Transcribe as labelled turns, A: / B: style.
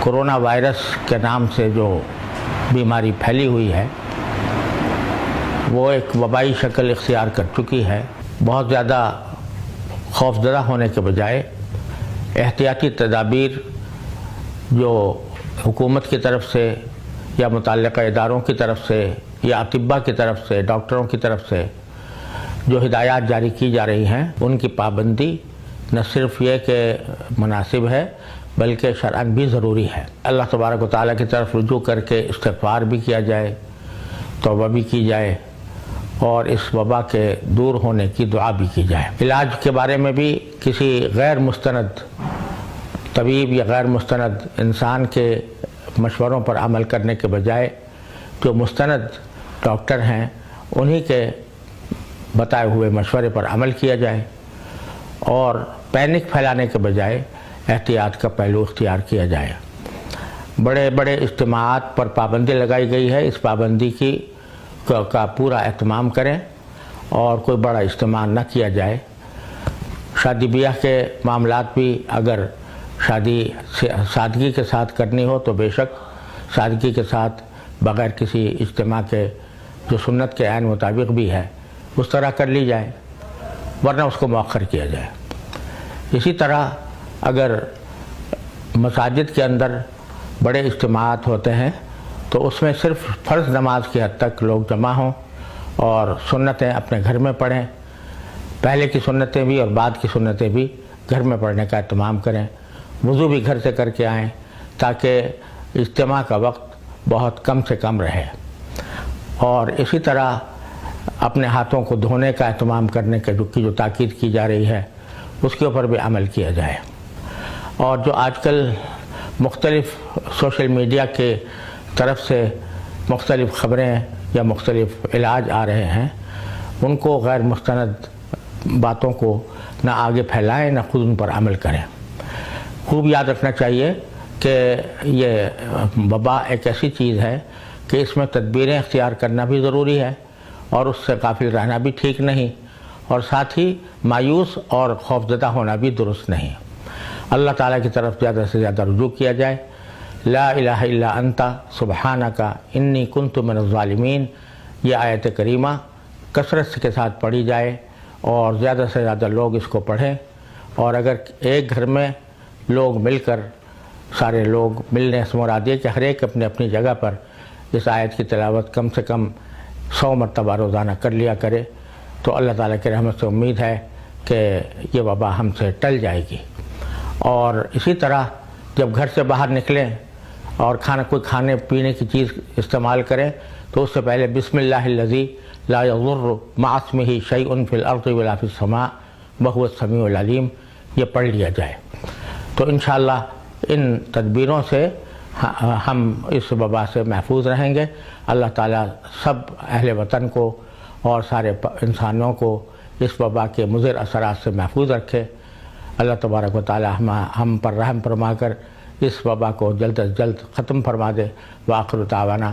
A: Corona virus کے نام سے جو بیماری پھیلی ہوئی ہے وہ ایک وبائی شکل اختیار کر چکی ہے۔ بہت زیادہ خوفزدہ ہونے کے بجائے احتیاطی تدابیر جو حکومت کی طرف سے یا متعلقہ اداروں کی طرف سے یا اطباء کی طرف سے، ڈاکٹروں کی طرف سے جو ہدایات جاری کی جا رہی ہیں ان کی پابندی نہ صرف یہ کہ مناسب ہے بلکہ شرعاً بھی ضروری ہے۔ اللہ تبارک و تعالیٰ کی طرف رجوع کر کے استغفار بھی کیا جائے، توبہ بھی کی جائے اور اس وبا کے دور ہونے کی دعا بھی کی جائے۔ علاج کے بارے میں بھی کسی غیر مستند طبیب یا غیر مستند انسان کے مشوروں پر عمل کرنے کے بجائے جو مستند ڈاکٹر ہیں انہی کے بتائے ہوئے مشورے پر عمل کیا جائے اور پینک پھیلانے کے بجائے احتیاط کا پہلو اختیار کیا جائے۔ بڑے بڑے اجتماعات پر پابندی لگائی گئی ہے، اس پابندی کا پورا اہتمام کریں اور کوئی بڑا اجتماع نہ کیا جائے۔ شادی بیاہ کے معاملات بھی اگر شادی سادگی کے ساتھ کرنی ہو تو بے شک سادگی کے ساتھ بغیر کسی اجتماع کے جو سنت کے عین مطابق بھی ہے اس طرح کر لی جائے، ورنہ اس کو مؤخر کیا جائے۔ اسی طرح اگر مساجد کے اندر بڑے اجتماعات ہوتے ہیں تو اس میں صرف فرض نماز کی حد تک لوگ جمع ہوں اور سنتیں اپنے گھر میں پڑھیں، پہلے کی سنتیں بھی اور بعد کی سنتیں بھی گھر میں پڑھنے کا اہتمام کریں، وضو بھی گھر سے کر کے آئیں تاکہ اجتماع کا وقت بہت کم سے کم رہے، اور اسی طرح اپنے ہاتھوں کو دھونے کا اہتمام کرنے کی جو تاکید کی جا رہی ہے اس کے اوپر بھی عمل کیا جائے۔ اور جو آج کل مختلف سوشل میڈیا کے طرف سے مختلف خبریں یا مختلف علاج آ رہے ہیں ان کو غیر مستند باتوں کو نہ آگے پھیلائیں نہ خود ان پر عمل کریں۔ خوب یاد رکھنا چاہیے کہ یہ وبا ایک ایسی چیز ہے کہ اس میں تدبیریں اختیار کرنا بھی ضروری ہے اور اس سے غافل رہنا بھی ٹھیک نہیں، اور ساتھ ہی مایوس اور خوفزدہ ہونا بھی درست نہیں۔ اللہ تعالیٰ کی طرف زیادہ سے زیادہ رجوع کیا جائے۔ لا الہ الا انت سبحانک انی کنت من الظالمین، یہ آیت کریمہ کثرت کے ساتھ پڑھی جائے اور زیادہ سے زیادہ لوگ اس کو پڑھیں، اور اگر ایک گھر میں لوگ مل کر سارے لوگ ملنے سے مراد یہ کہ ہر ایک اپنی اپنی جگہ پر اس آیت کی تلاوت کم سے کم 100 مرتبہ روزانہ کر لیا کرے تو اللہ تعالیٰ کی رحمت سے امید ہے کہ یہ وبا ہم سے ٹل جائے گی۔ اور اسی طرح جب گھر سے باہر نکلیں اور کوئی کھانے پینے کی چیز استعمال کریں تو اس سے پہلے بسم اللہ الذی لا یضر مع اسمہ شیء فی الارض ولا فی السماء وہو السمیع العلیم یہ پڑھ لیا جائے۔ تو انشاءاللہ ان تدبیروں سے ہم اس وبا سے محفوظ رہیں گے۔ اللہ تعالیٰ سب اہل وطن کو اور سارے انسانوں کو اس وبا کے مضر اثرات سے محفوظ رکھے۔ اللہ تبارک و تعالیٰ ہم پر رحم فرما کر اس وبا کو جلد از جلد ختم فرما دے۔ وآخر دعوانا